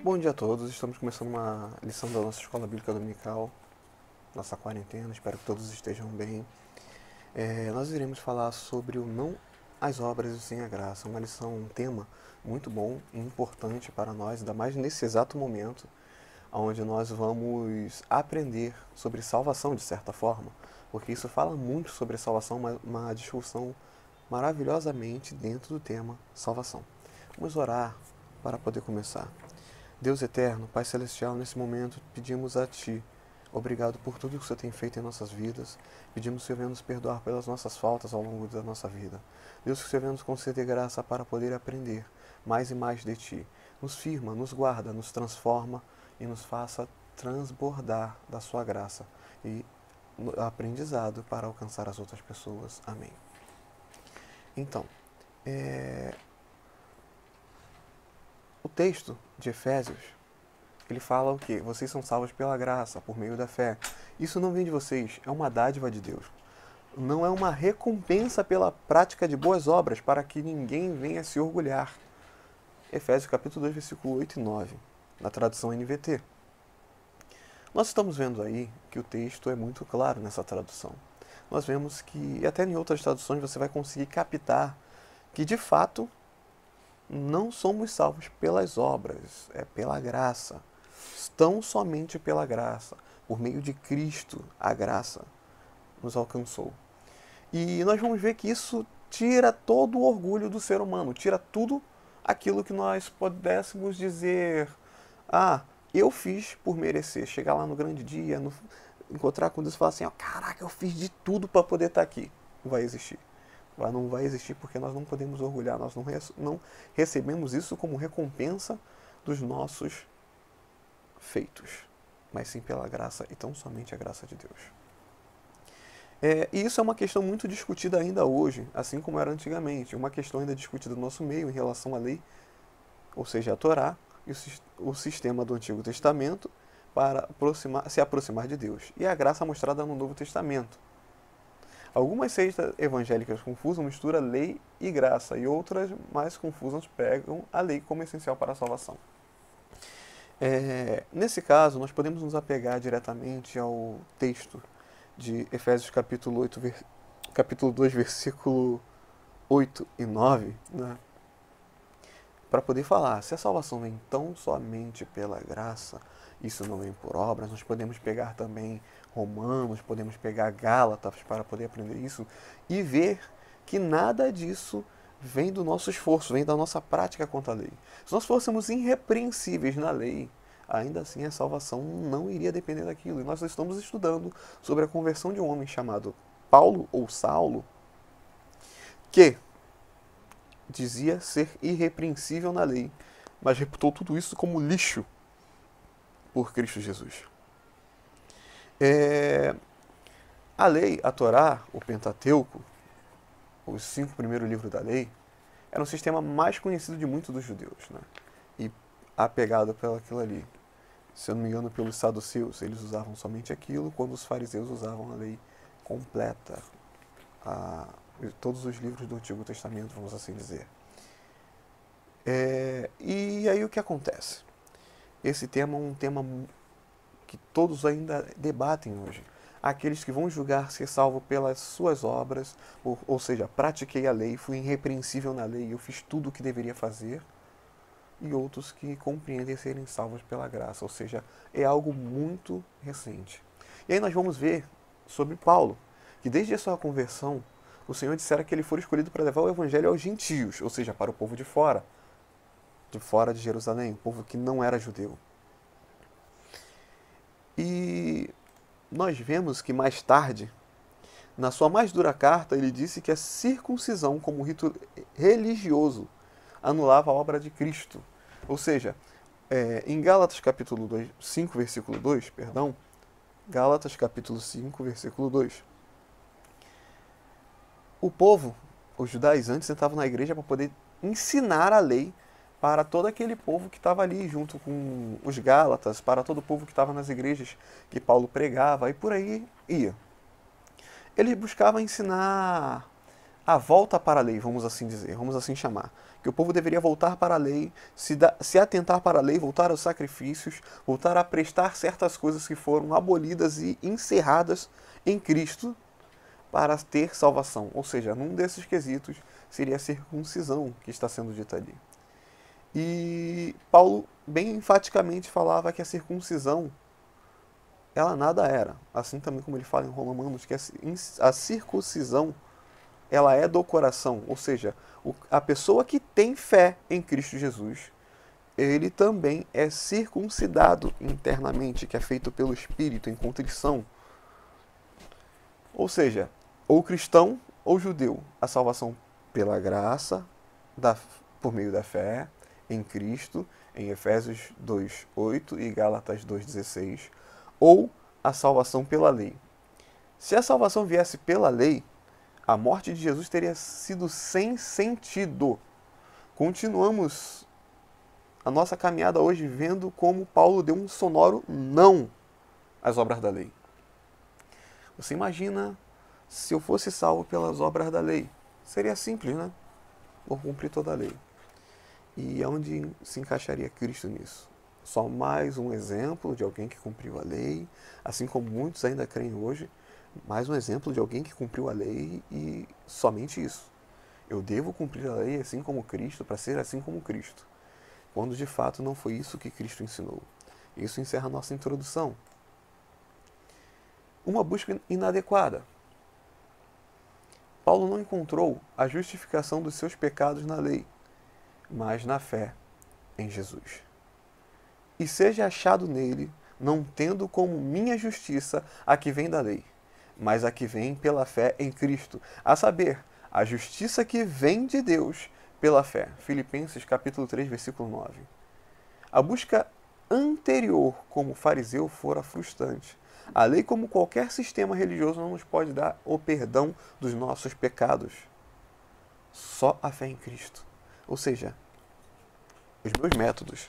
Bom dia a todos, estamos começando uma lição da nossa Escola Bíblica Dominical, nossa quarentena, espero que todos estejam bem. Nós iremos falar sobre o não às obras e sim à graça, uma lição, um tema muito bom e importante para nós, ainda mais nesse exato momento, onde nós vamos aprender sobre salvação de certa forma, porque isso fala muito sobre salvação, uma discussão maravilhosamente dentro do tema salvação. Vamos orar para poder começar. Deus eterno, Pai celestial, nesse momento pedimos a Ti, obrigado por tudo que o Senhor tem feito em nossas vidas. Pedimos que o Senhor venha nos perdoar pelas nossas faltas ao longo da nossa vida. Deus, que o Senhor venha nos conceder graça para poder aprender mais e mais de Ti. Nos firma, nos guarda, nos transforma e nos faça transbordar da Sua graça e aprendizado para alcançar as outras pessoas. Amém. Então, o texto de Efésios, ele fala o quê? Vocês são salvos pela graça, por meio da fé. Isso não vem de vocês, é uma dádiva de Deus. Não é uma recompensa pela prática de boas obras, para que ninguém venha se orgulhar. Efésios capítulo 2, versículo 8 e 9, na tradução NVT. Nós estamos vendo aí que o texto é muito claro nessa tradução. Nós vemos que, até em outras traduções, você vai conseguir captar que, de fato, não somos salvos pelas obras, é pela graça. Tão somente pela graça. Por meio de Cristo, a graça nos alcançou. E nós vamos ver que isso tira todo o orgulho do ser humano, tira tudo aquilo que nós pudéssemos dizer: ah, eu fiz por merecer. Chegar lá no grande dia, encontrar com Deus e falar assim: oh, caraca, eu fiz de tudo para poder estar aqui. Não vai existir. Não vai existir porque nós não podemos orgulhar, nós não recebemos isso como recompensa dos nossos feitos, mas sim pela graça e tão somente a graça de Deus. E isso é uma questão muito discutida ainda hoje, assim como era antigamente, uma questão ainda discutida no nosso meio em relação à lei, ou seja, a Torá, e o sistema do Antigo Testamento para se aproximar de Deus, e a graça mostrada no Novo Testamento. Algumas seitas evangélicas confusas misturam lei e graça, e outras mais confusas pegam a lei como essencial para a salvação. Nesse caso, nós podemos nos apegar diretamente ao texto de Efésios capítulo 2, versículo 8 e 9, né? Para poder falar, se a salvação vem tão somente pela graça, isso não vem por obras. Nós podemos pegar também Romanos, podemos pegar Gálatas para poder aprender isso e ver que nada disso vem do nosso esforço, vem da nossa prática contra a lei. Se nós fôssemos irrepreensíveis na lei, ainda assim a salvação não iria depender daquilo. E nós estamos estudando sobre a conversão de um homem chamado Paulo ou Saulo, que dizia ser irrepreensível na lei, mas reputou tudo isso como lixo por Cristo Jesus. A lei, a Torá, o Pentateuco, os 5 primeiros livros da lei, era um sistema mais conhecido de muitos dos judeus, né? E apegado pelaquilo ali. Se eu não me engano, pelos saduceus, eles usavam somente aquilo, quando os fariseus usavam a lei completa, todos os livros do Antigo Testamento, vamos assim dizer. E aí o que acontece? Esse tema é um tema que todos ainda debatem hoje. Aqueles que vão julgar ser salvo pelas suas obras, ou seja, pratiquei a lei, fui irrepreensível na lei, eu fiz tudo o que deveria fazer, e outros que compreendem serem salvos pela graça, ou seja, é algo muito recente. E aí nós vamos ver sobre Paulo, que desde a sua conversão, o Senhor dissera que ele foi escolhido para levar o evangelho aos gentios, ou seja, para o povo de fora de Jerusalém, o povo que não era judeu. E nós vemos que mais tarde, na sua mais dura carta, ele disse que a circuncisão como rito religioso anulava a obra de Cristo. Ou seja, em Gálatas capítulo 5, versículo 2, Gálatas capítulo 5, versículo 2, o povo, os judaizantes, entravam na igreja para poder ensinar a lei para todo aquele povo que estava ali, junto com os Gálatas, para todo o povo que estava nas igrejas que Paulo pregava, e por aí ia. Eles buscavam ensinar a volta para a lei, vamos assim dizer, vamos assim chamar. Que o povo deveria voltar para a lei, se atentar para a lei, voltar aos sacrifícios, voltar a prestar certas coisas que foram abolidas e encerradas em Cristo para ter salvação. Ou seja, num desses quesitos seria a circuncisão que está sendo dita ali. E Paulo bem enfaticamente falava que a circuncisão ela nada era. Assim também como ele fala em Romanos, que a circuncisão ela é do coração, ou seja, a pessoa que tem fé em Cristo Jesus, ele também é circuncidado internamente, que é feito pelo Espírito em contrição. Ou seja, ou cristão ou judeu, a salvação pela graça, por meio da fé em Cristo, em Efésios 2:8 e Gálatas 2:16, ou a salvação pela lei. Se a salvação viesse pela lei, a morte de Jesus teria sido sem sentido. Continuamos a nossa caminhada hoje vendo como Paulo deu um sonoro não às obras da lei. Você imagina se eu fosse salvo pelas obras da lei? Seria simples, né? Vou cumprir toda a lei. E onde se encaixaria Cristo nisso? Só mais um exemplo de alguém que cumpriu a lei, assim como muitos ainda creem hoje, mais um exemplo de alguém que cumpriu a lei e somente isso. Eu devo cumprir a lei assim como Cristo, para ser assim como Cristo. Quando de fato não foi isso que Cristo ensinou. Isso encerra a nossa introdução. Uma busca inadequada. Paulo não encontrou a justificação dos seus pecados na lei, mas na fé em Jesus. E seja achado nele, não tendo como minha justiça a que vem da lei, mas a que vem pela fé em Cristo, a saber, a justiça que vem de Deus pela fé. Filipenses capítulo 3, versículo 9. A busca anterior como fariseu fora frustrante. A lei, como qualquer sistema religioso, não nos pode dar o perdão dos nossos pecados. Só a fé em Cristo. Ou seja, os meus métodos,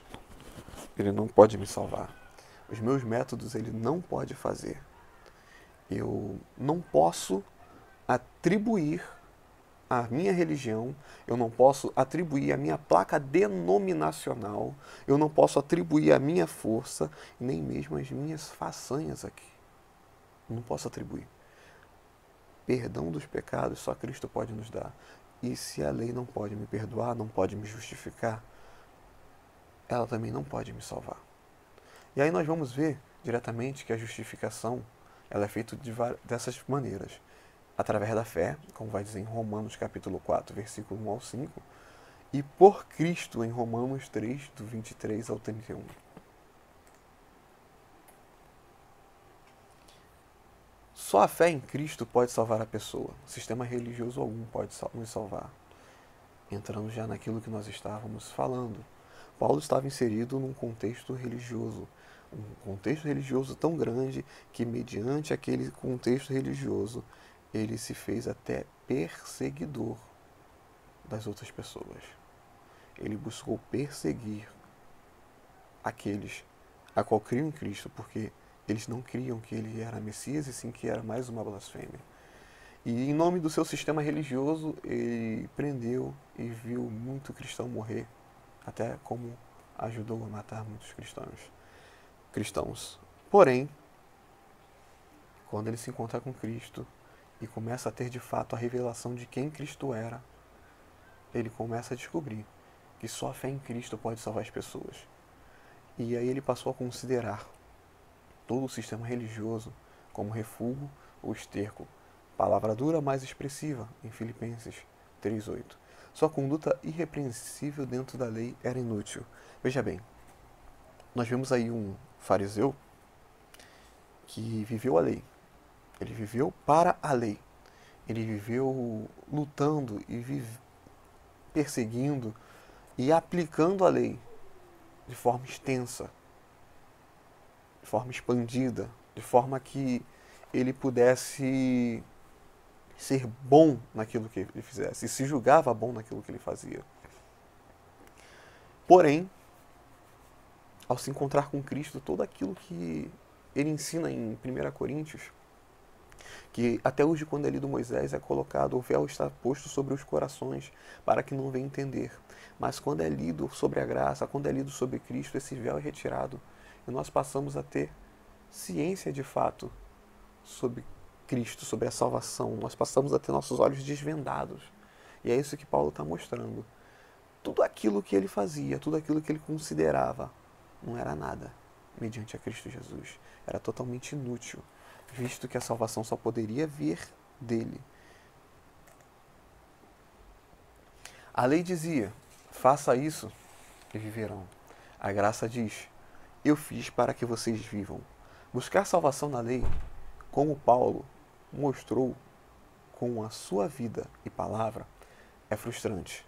ele não pode me salvar. Os meus métodos, ele não pode fazer. Eu não posso atribuir a minha religião, eu não posso atribuir a minha placa denominacional, eu não posso atribuir a minha força, nem mesmo as minhas façanhas aqui. Não posso atribuir. Perdão dos pecados só Cristo pode nos dar. E se a lei não pode me perdoar, não pode me justificar, ela também não pode me salvar. E aí nós vamos ver diretamente que a justificação ela é feita dessas maneiras. Através da fé, como vai dizer em Romanos capítulo 4, versículo 1 ao 5, e por Cristo em Romanos 3, do 23 ao 31. Só a fé em Cristo pode salvar a pessoa. Sistema religioso algum pode nos salvar. Entrando já naquilo que nós estávamos falando. Paulo estava inserido num contexto religioso. Um contexto religioso tão grande que, mediante aquele contexto religioso, ele se fez até perseguidor das outras pessoas. Ele buscou perseguir aqueles a qual criam em Cristo, porque eles não criam que ele era Messias, e sim que era mais uma blasfêmia. E em nome do seu sistema religioso, ele prendeu e viu muito cristão morrer, até como ajudou a matar muitos cristãos. Porém, quando ele se encontra com Cristo e começa a ter de fato a revelação de quem Cristo era, ele começa a descobrir que só a fé em Cristo pode salvar as pessoas. E aí ele passou a considerar todo o sistema religioso como refúgio ou esterco. Palavra dura, mais expressiva, em Filipenses 3:8. Sua conduta irrepreensível dentro da lei era inútil. Veja bem, nós vemos aí um fariseu que viveu a lei. Ele viveu para a lei. Ele viveu lutando e perseguindo e aplicando a lei de forma extensa, de forma expandida, de forma que ele pudesse ser bom naquilo que ele fizesse, e se julgava bom naquilo que ele fazia. Porém, ao se encontrar com Cristo, todo aquilo que ele ensina em 1 Coríntios, Que até hoje, quando é lido Moisés, é colocado, o véu está posto sobre os corações, para que não venha entender. Mas quando é lido sobre a graça, quando é lido sobre Cristo, esse véu é retirado. E nós passamos a ter ciência de fato sobre Cristo, sobre a salvação. Nós passamos a ter nossos olhos desvendados. E é isso que Paulo está mostrando. Tudo aquilo que ele fazia, tudo aquilo que ele considerava, não era nada mediante a Cristo Jesus. Era totalmente inútil, visto que a salvação só poderia vir dele. A lei dizia, faça isso e viverão. A graça diz, eu fiz para que vocês vivam. Buscar salvação na lei, como Paulo mostrou com a sua vida e palavra, é frustrante.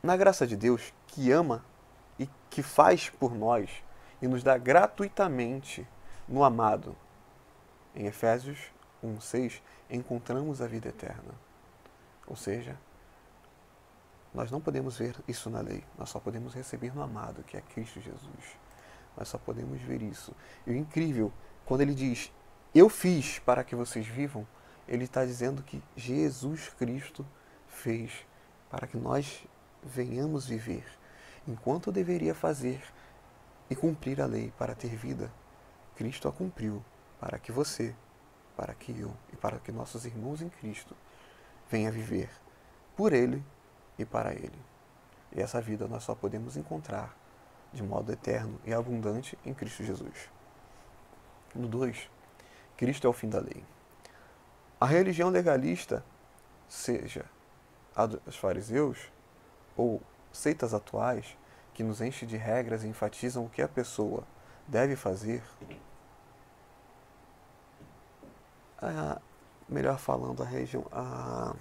Na graça de Deus, que ama e que faz por nós e nos dá gratuitamente no amado, em Efésios 1:6, encontramos a vida eterna. Ou seja, nós não podemos ver isso na lei, nós só podemos receber no amado, que é Cristo Jesus. Nós só podemos ver isso. E o incrível, quando ele diz, eu fiz para que vocês vivam, ele está dizendo que Jesus Cristo fez para que nós venhamos viver. Enquanto eu deveria fazer e cumprir a lei para ter vida, Cristo a cumpriu para que você, para que eu e para que nossos irmãos em Cristo venham viver por Ele e para Ele. E essa vida nós só podemos encontrar de modo eterno e abundante em Cristo Jesus. No 2, Cristo é o fim da lei. A religião legalista, seja a dos fariseus ou seitas atuais, que nos enche de regras e enfatizam o que a pessoa deve fazer, melhor falando, a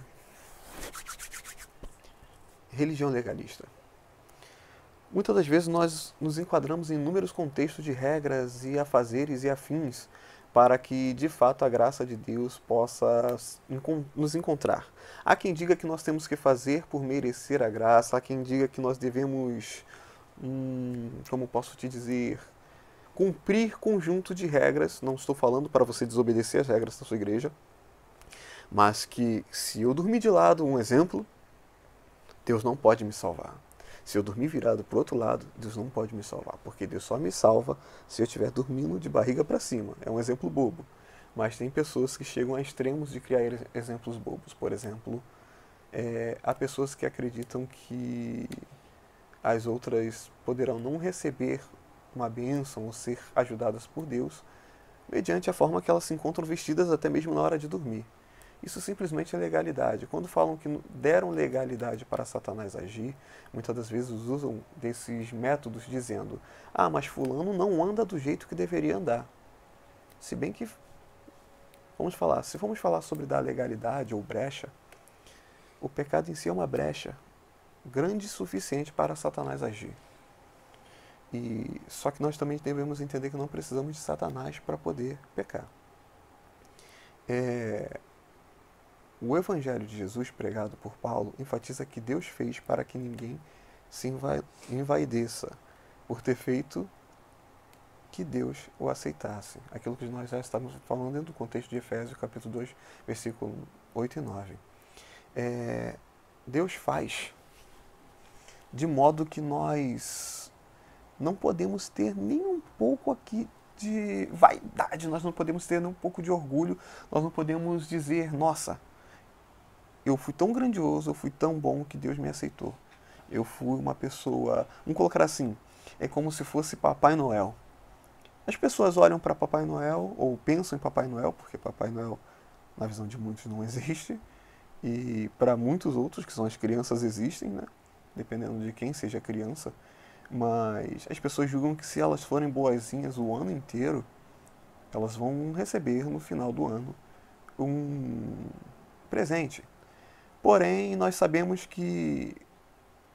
religião legalista. Muitas das vezes nós nos enquadramos em inúmeros contextos de regras e afazeres e afins para que, de fato, a graça de Deus possa nos encontrar. Há quem diga que nós temos que fazer por merecer a graça, há quem diga que nós devemos, como posso te dizer, cumprir conjunto de regras. Não estou falando para você desobedecer as regras da sua igreja, mas que se eu dormir de lado, um exemplo, Deus não pode me salvar. Se eu dormir virado para o outro lado, Deus não pode me salvar, porque Deus só me salva se eu estiver dormindo de barriga para cima. É um exemplo bobo, mas tem pessoas que chegam a extremos de criar exemplos bobos. Por exemplo, há pessoas que acreditam que as outras poderão não receber uma bênção ou ser ajudadas por Deus mediante a forma que elas se encontram vestidas até mesmo na hora de dormir. Isso simplesmente é legalidade. Quando falam que deram legalidade para Satanás agir, muitas das vezes usam desses métodos dizendo, mas fulano não anda do jeito que deveria andar. Se bem que, se formos falar sobre dar legalidade ou brecha, o pecado em si é uma brecha grande o suficiente para Satanás agir. Só que nós também devemos entender que não precisamos de Satanás para poder pecar. O Evangelho de Jesus pregado por Paulo enfatiza que Deus fez para que ninguém se envaideça por ter feito que Deus o aceitasse. Aquilo que nós já estamos falando dentro do contexto de Efésios, capítulo 2, versículo 8 e 9. Deus faz de modo que nós não podemos ter nem um pouco aqui de vaidade, nós não podemos ter nem um pouco de orgulho, nós não podemos dizer, nossa, eu fui tão grandioso, eu fui tão bom que Deus me aceitou. Eu fui uma pessoa, vamos colocar assim, é como se fosse Papai Noel. As pessoas olham para Papai Noel, ou pensam em Papai Noel, porque Papai Noel, na visão de muitos, não existe, e para muitos outros, que são as crianças, existem, né? Dependendo de quem seja a criança. Mas as pessoas julgam que se elas forem boazinhas o ano inteiro, elas vão receber no final do ano um presente. Porém, nós sabemos que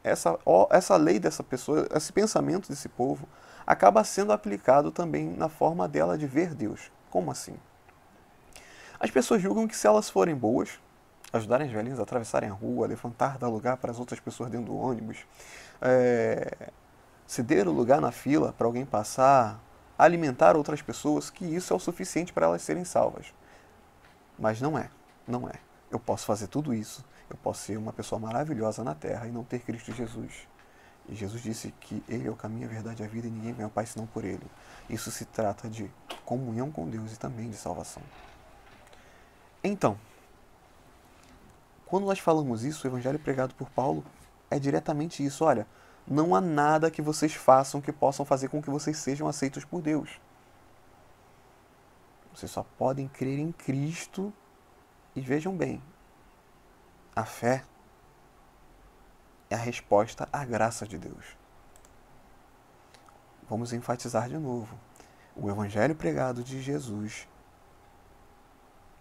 essa lei dessa pessoa, esse pensamento desse povo, acaba sendo aplicado também na forma dela de ver Deus. Como assim? As pessoas julgam que se elas forem boas, ajudarem os velhinhos a atravessarem a rua, levantar, dar lugar para as outras pessoas dentro do ônibus, ceder o lugar na fila para alguém passar, alimentar outras pessoas, que isso é o suficiente para elas serem salvas. Mas não é. Não é. Eu posso fazer tudo isso. Eu posso ser uma pessoa maravilhosa na terra e não ter Cristo Jesus. E Jesus disse que Ele é o caminho, a verdade e a vida e ninguém vem ao Pai senão por Ele. Isso se trata de comunhão com Deus e também de salvação. Então, quando nós falamos isso, o evangelho pregado por Paulo é diretamente isso. Olha, não há nada que vocês façam que possam fazer com que vocês sejam aceitos por Deus. Vocês só podem crer em Cristo e vejam bem, a fé é a resposta à graça de Deus. Vamos enfatizar de novo. O evangelho pregado de Jesus,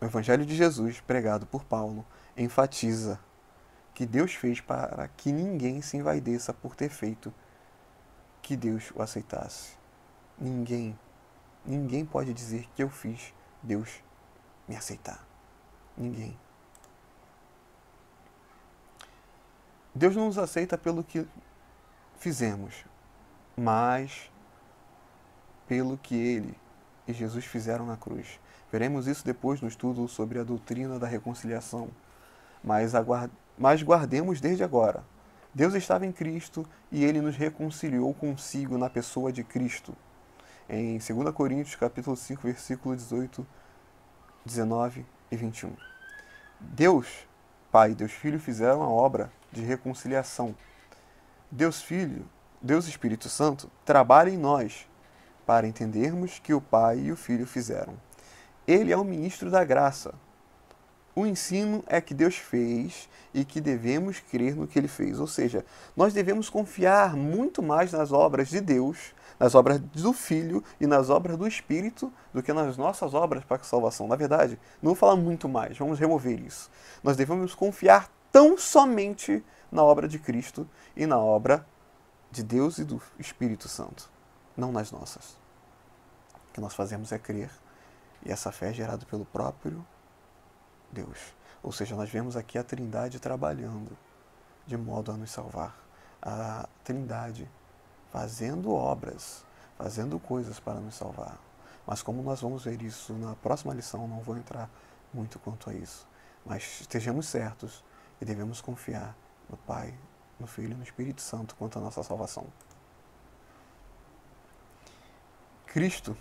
o evangelho de Jesus pregado por Paulo, enfatiza que Deus fez para que ninguém se envaideça por ter feito que Deus o aceitasse. Ninguém pode dizer que eu fiz Deus me aceitar. Ninguém. Deus não nos aceita pelo que fizemos, mas pelo que Ele e Jesus fizeram na cruz. Veremos isso depois no estudo sobre a doutrina da reconciliação. Mas guardemos desde agora. Deus estava em Cristo e Ele nos reconciliou consigo na pessoa de Cristo. Em 2 Coríntios capítulo 5, versículo 18, 19 e 21. Deus Pai e Deus Filho fizeram a obra de reconciliação. Deus Filho, Deus Espírito Santo, trabalha em nós para entendermos que o Pai e o Filho fizeram. Ele é o ministro da graça. O ensino é que Deus fez e que devemos crer no que Ele fez. Ou seja, nós devemos confiar muito mais nas obras de Deus, nas obras do Filho e nas obras do Espírito do que nas nossas obras para a salvação. Na verdade, não vou falar muito mais, vamos remover isso. Nós devemos confiar tão somente na obra de Cristo e na obra de Deus e do Espírito Santo, não nas nossas. O que nós fazemos é crer, e essa fé é gerada pelo próprio Deus. Ou seja, nós vemos aqui a Trindade trabalhando de modo a nos salvar. A Trindade fazendo obras, fazendo coisas para nos salvar. Mas como nós vamos ver isso na próxima lição, não vou entrar muito quanto a isso. Mas estejamos certos e devemos confiar no Pai, no Filho e no Espírito Santo quanto à nossa salvação. Cristo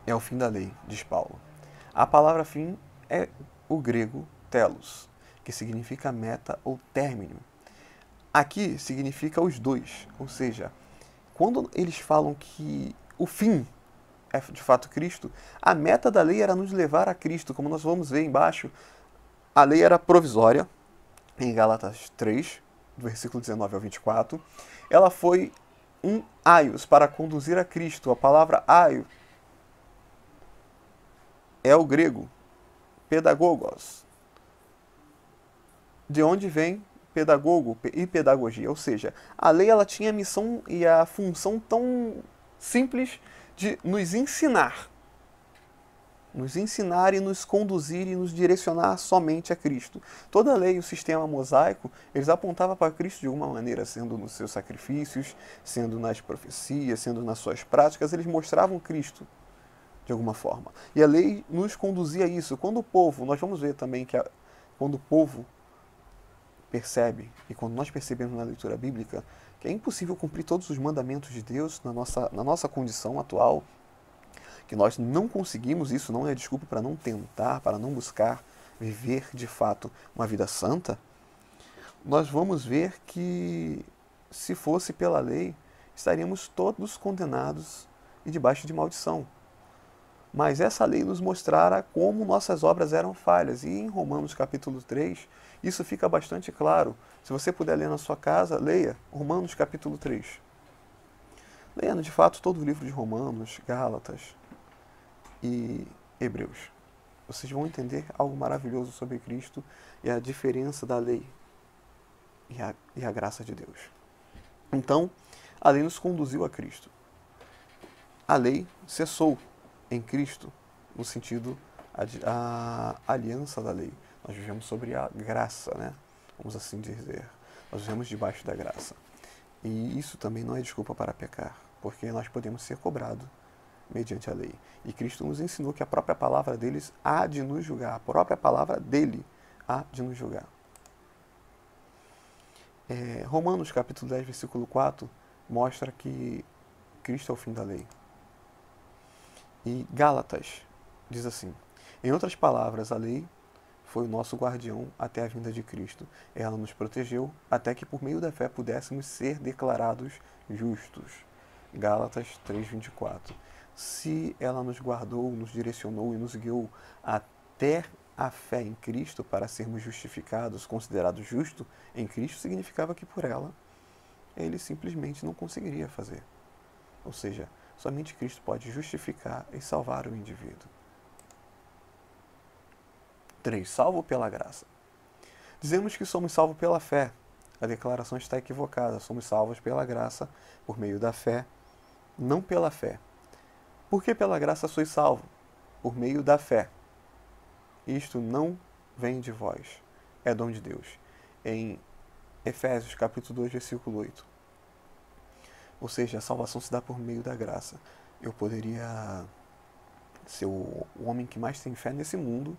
é o fim da lei, diz Paulo. A palavra fim é o grego telos, que significa meta ou término. Aqui significa os dois, ou seja, quando eles falam que o fim é de fato Cristo, a meta da lei era nos levar a Cristo, como nós vamos ver embaixo. A lei era provisória, em Gálatas 3, do versículo 19 ao 24. Ela foi um aios para conduzir a Cristo. A palavra aio é o grego pedagogos, de onde vem pedagogo e pedagogia. Ou seja, a lei ela tinha a missão e a função tão simples de nos ensinar e nos conduzir e nos direcionar somente a Cristo. Toda a lei e o sistema mosaico, eles apontavam para Cristo de alguma maneira, sendo nos seus sacrifícios, sendo nas profecias, sendo nas suas práticas, eles mostravam Cristo de alguma forma. E a lei nos conduzia a isso. Quando o povo, nós vamos ver também que quando o povo percebe, e quando nós percebemos na leitura bíblica, que é impossível cumprir todos os mandamentos de Deus na nossa condição atual, que nós não conseguimos, isso não é desculpa para não tentar, para não buscar viver de fato uma vida santa, nós vamos ver que se fosse pela lei, estaríamos todos condenados e debaixo de maldição. Mas essa lei nos mostrara como nossas obras eram falhas. E em Romanos capítulo 3, isso fica bastante claro. Se você puder ler na sua casa, leia Romanos capítulo 3. Leia, de fato, todo o livro de Romanos, Gálatas e Hebreus. Vocês vão entender algo maravilhoso sobre Cristo e a diferença da lei e a graça de Deus. Então, a lei nos conduziu a Cristo. A lei cessou em Cristo, no sentido a aliança da lei. Nós vivemos sobre a graça, né? Vamos assim dizer. Nós vivemos debaixo da graça. E isso também não é desculpa para pecar, porque nós podemos ser cobrados mediante a lei. E Cristo nos ensinou que a própria palavra deles há de nos julgar. A própria palavra dele há de nos julgar. Romanos capítulo 10, versículo 4, mostra que Cristo é o fim da lei. E Gálatas diz assim: em outras palavras, a lei foi o nosso guardião até a vinda de Cristo. Ela nos protegeu até que por meio da fé pudéssemos ser declarados justos. Gálatas 3:24. Se ela nos guardou, nos direcionou e nos guiou até a fé em Cristo para sermos justificados, considerados justos em Cristo, significava que por ela ele simplesmente não conseguiria fazer. Ou seja, somente Cristo pode justificar e salvar o indivíduo. 3. Salvo pela graça. Dizemos que somos salvos pela fé. A declaração está equivocada. Somos salvos pela graça, por meio da fé, não pela fé. Por que pela graça sois salvo? Por meio da fé. Isto não vem de vós, é dom de Deus. Em Efésios capítulo 2, versículo 8. Ou seja, a salvação se dá por meio da graça. Eu poderia ser o homem que mais tem fé nesse mundo,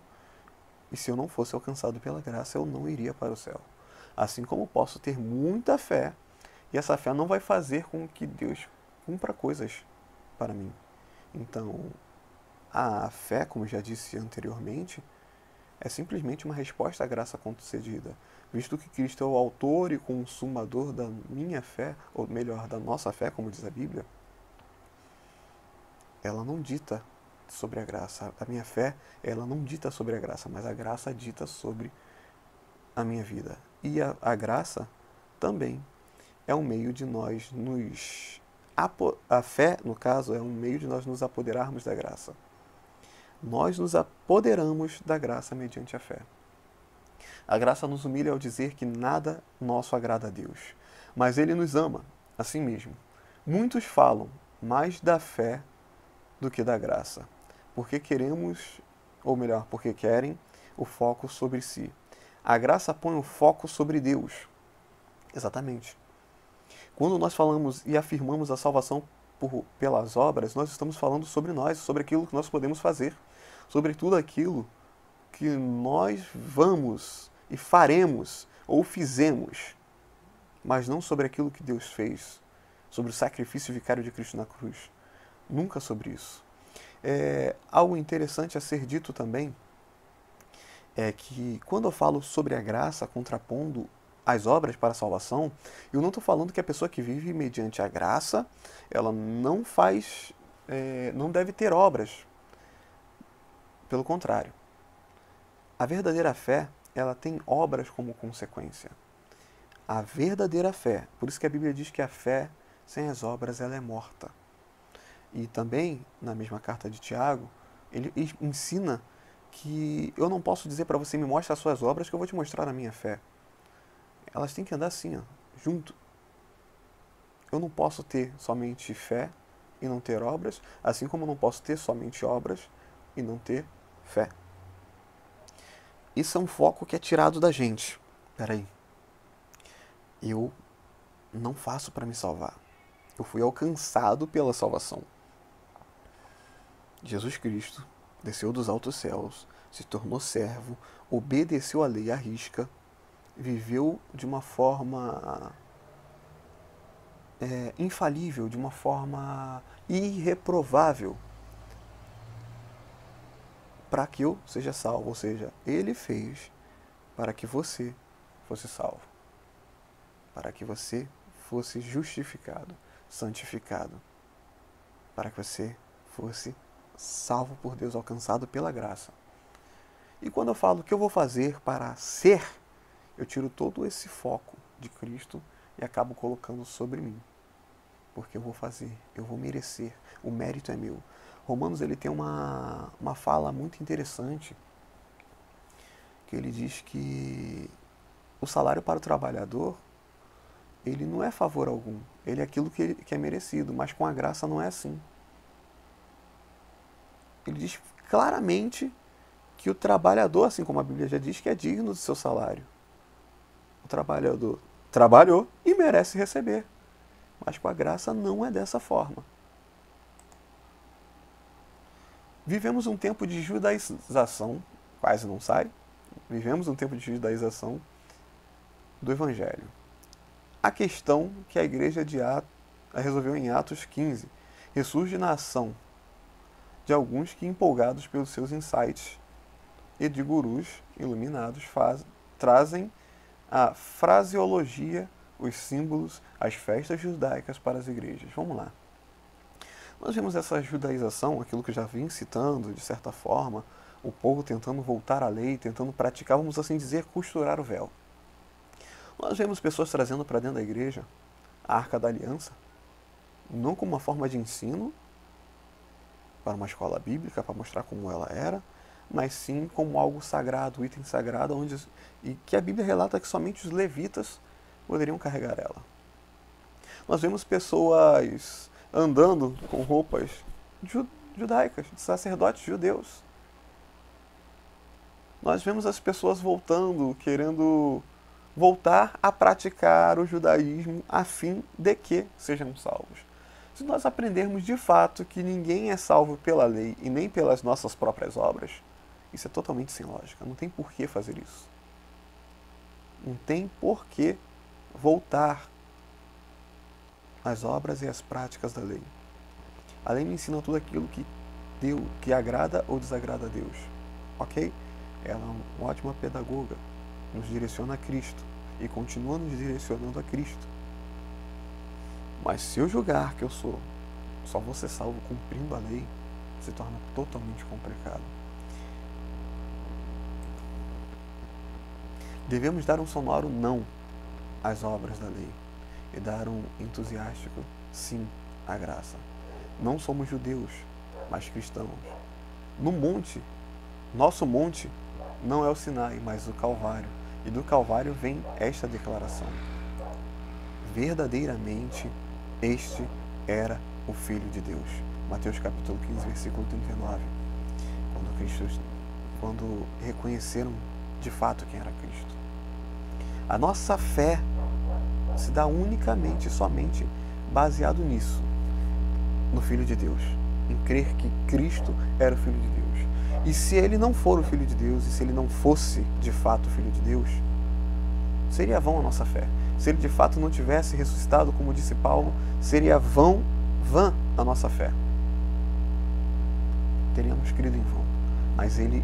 e se eu não fosse alcançado pela graça, eu não iria para o céu. Assim como posso ter muita fé, e essa fé não vai fazer com que Deus cumpra coisas para mim. Então, a fé, como já disse anteriormente, é simplesmente uma resposta à graça concedida. Visto que Cristo é o autor e consumador da minha fé, ou melhor, da nossa fé, como diz a Bíblia, ela não dita sobre a graça. A minha fé, ela não dita sobre a graça, mas a graça dita sobre a minha vida. E a graça também é um meio de nós nos... A fé, no caso, é um meio de nós nos apoderarmos da graça. Nós nos apoderamos da graça mediante a fé. A graça nos humilha ao dizer que nada nosso agrada a Deus, mas Ele nos ama, assim mesmo. Muitos falam mais da fé do que da graça, porque queremos, ou melhor, porque querem o foco sobre si. A graça põe o foco sobre Deus. Exatamente. Quando nós falamos e afirmamos a salvação pelas obras, nós estamos falando sobre nós, sobre aquilo que nós podemos fazer, sobre tudo aquilo que nós vamos e faremos ou fizemos, mas não sobre aquilo que Deus fez, sobre o sacrifício vicário de Cristo na cruz. Nunca sobre isso. Algo interessante a ser dito também é que quando eu falo sobre a graça contrapondo as obras para a salvação, eu não estou falando que a pessoa que vive mediante a graça, ela não faz, não deve ter obras. Pelo contrário. A verdadeira fé, ela tem obras como consequência. A verdadeira fé, por isso que a Bíblia diz que a fé sem as obras ela é morta. E também, na mesma carta de Tiago, ele ensina que eu não posso dizer para você, me mostre as suas obras, que eu vou te mostrar a minha fé. Elas têm que andar assim, ó, junto. Eu não posso ter somente fé e não ter obras, assim como eu não posso ter somente obras e não ter fé. Isso é um foco que é tirado da gente. Peraí. Eu não faço para me salvar. Eu fui alcançado pela salvação. Jesus Cristo desceu dos altos céus, se tornou servo, obedeceu à lei à risca, viveu de uma forma infalível, de uma forma irreprovável, para que eu seja salvo. Ou seja, Ele fez para que você fosse salvo, para que você fosse justificado, santificado, para que você fosse salvo por Deus, alcançado pela graça. E quando eu falo o que eu vou fazer para ser, eu tiro todo esse foco de Cristo e acabo colocando sobre mim. Porque eu vou fazer, eu vou merecer, o mérito é meu. Romanos ele tem uma fala muito interessante, que ele diz que o salário para o trabalhador, ele não é favor algum, ele é aquilo que é merecido, mas com a graça não é assim. Ele diz claramente que o trabalhador, assim como a Bíblia já diz, que é digno do seu salário. O trabalhador trabalhou e merece receber. Mas com a graça não é dessa forma. Vivemos um tempo de judaização, quase não sai, vivemos um tempo de judaização do Evangelho. A questão que a igreja resolveu em Atos 15 ressurge na ação de alguns que, empolgados pelos seus insights e de gurus iluminados, trazem a fraseologia, os símbolos, as festas judaicas para as igrejas. Vamos lá. Nós vemos essa judaização, aquilo que eu já vim citando, de certa forma, o povo tentando voltar à lei, tentando praticar, vamos assim dizer, costurar o véu. Nós vemos pessoas trazendo para dentro da igreja a Arca da Aliança, não como uma forma de ensino para uma escola bíblica, para mostrar como ela era, mas sim como algo sagrado, item sagrado, e que a Bíblia relata que somente os levitas poderiam carregar ela. Nós vemos pessoas andando com roupas judaicas, de sacerdotes judeus. Nós vemos as pessoas querendo voltar a praticar o judaísmo a fim de que sejam salvos. Se nós aprendermos de fato que ninguém é salvo pela lei e nem pelas nossas próprias obras, isso é totalmente sem lógica. Não tem por que fazer isso. Não tem por que voltar às obras e às práticas da lei. A lei me ensina tudo aquilo que agrada ou desagrada a Deus. Ok? Ela é uma ótima pedagoga. Nos direciona a Cristo e continua nos direcionando a Cristo. Mas se eu julgar que eu só vou ser salvo cumprindo a lei, se torna totalmente complicado. Devemos dar um sonoro não às obras da lei e dar um entusiástico sim à graça. Não somos judeus, mas cristãos. No monte, nosso monte não é o Sinai, mas o Calvário. E do Calvário vem esta declaração: verdadeiramente este era o Filho de Deus. Mateus capítulo 15, versículo 39. Quando reconheceram de fato quem era Cristo. A nossa fé se dá unicamente e somente baseado nisso, no Filho de Deus, em crer que Cristo era o Filho de Deus. E se ele não for o Filho de Deus, e se ele não fosse de fato o Filho de Deus, seria vã a nossa fé. Se ele de fato não tivesse ressuscitado, como disse Paulo, seria vã a nossa fé. Teríamos crido em vão. Mas ele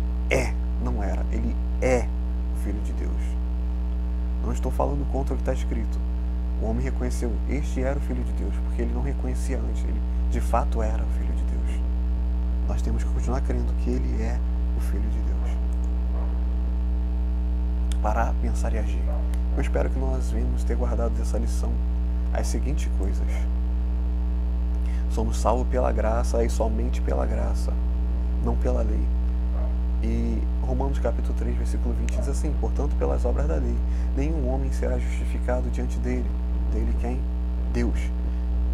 não era, ele é o Filho de Deus. Não estou falando contra o que está escrito. O homem reconheceu, este era o Filho de Deus, porque ele não reconhecia antes, ele de fato era o Filho de Deus. Nós temos que continuar crendo que ele é o Filho de Deus. Parar, pensar e agir. Eu espero que nós venhamos ter guardado dessa lição as seguintes coisas. Somos salvos pela graça e somente pela graça, não pela lei. E Romanos capítulo 3, versículo 20 diz assim: portanto, pelas obras da lei, nenhum homem será justificado diante dele. Dele quem? Deus.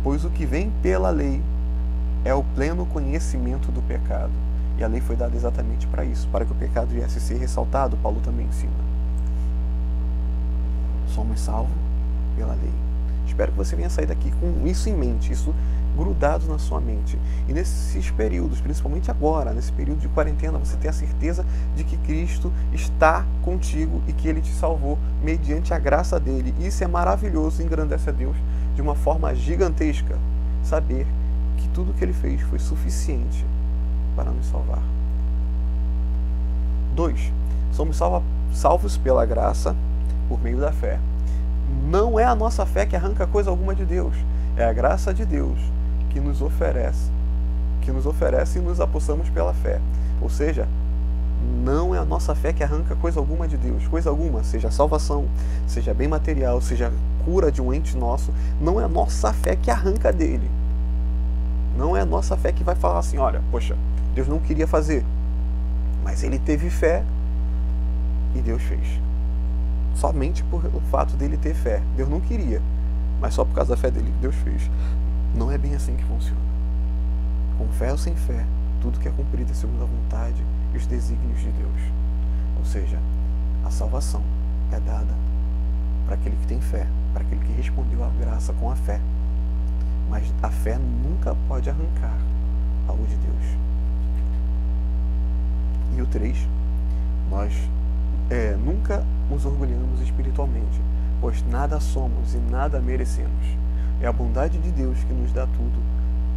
Pois o que vem pela lei é o pleno conhecimento do pecado. E a lei foi dada exatamente para isso, para que o pecado viesse a ser ressaltado. Paulo também ensina. Somos salvos pela lei. Espero que você venha sair daqui com isso em mente, isso grudado na sua mente. E nesses períodos, principalmente agora, nesse período de quarentena, você ter a certeza de que Cristo está contigo e que Ele te salvou mediante a graça dEle. Isso é maravilhoso e engrandece a Deus de uma forma gigantesca. Saber que tudo que Ele fez foi suficiente para nos salvar. 2. Somos salvos pela graça por meio da fé. Não é a nossa fé que arranca coisa alguma de Deus. É a graça de Deus que nos oferece e nos apossamos pela fé. Ou seja, não é a nossa fé que arranca coisa alguma de Deus. Coisa alguma, seja salvação, seja bem material, seja cura de um ente nosso. Não é a nossa fé que arranca dele. Não é a nossa fé que vai falar assim, olha, poxa, Deus não queria fazer, mas ele teve fé e Deus fez. Somente por o fato dele ter fé. Deus não queria, mas só por causa da fé dele que Deus fez. Não é bem assim que funciona. Com fé ou sem fé, tudo que é cumprido é segundo a vontade e os desígnios de Deus. Ou seja, a salvação é dada para aquele que tem fé, para aquele que respondeu à graça com a fé. Mas a fé nunca pode arrancar algo de Deus. E o 3, nós nunca nos orgulhamos espiritualmente, pois nada somos e nada merecemos. É a bondade de Deus que nos dá tudo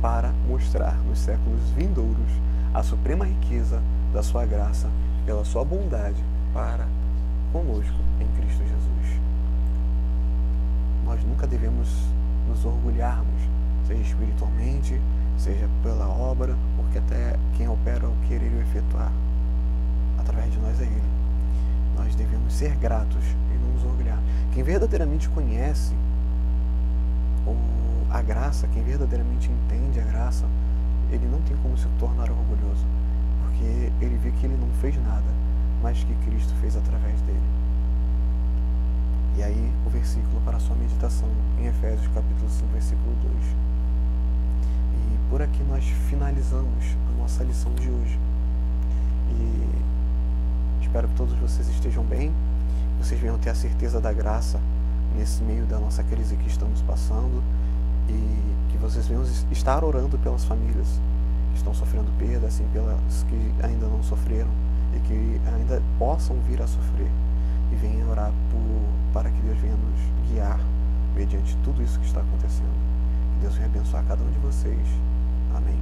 para mostrar nos séculos vindouros a suprema riqueza da sua graça pela sua bondade para conosco em Cristo Jesus. Nós nunca devemos nos orgulharmos, seja espiritualmente, seja pela obra, porque até quem opera o querer e o efetuar através de nós é Ele. Nós devemos ser gratos e não nos orgulhar. Quem verdadeiramente conhece a graça, quem verdadeiramente entende a graça, ele não tem como se tornar orgulhoso, porque ele vê que ele não fez nada, mas que Cristo fez através dele. E aí o versículo para a sua meditação em Efésios capítulo 5, versículo 2. E por aqui nós finalizamos a nossa lição de hoje. E espero que todos vocês estejam bem, vocês venham ter a certeza da graça nesse meio da nossa crise que estamos passando, e que vocês venham estar orando pelas famílias que estão sofrendo perda, assim pelas que ainda não sofreram e que ainda possam vir a sofrer, e venham orar para que Deus venha nos guiar mediante tudo isso que está acontecendo. Que Deus venha abençoar cada um de vocês. Amém.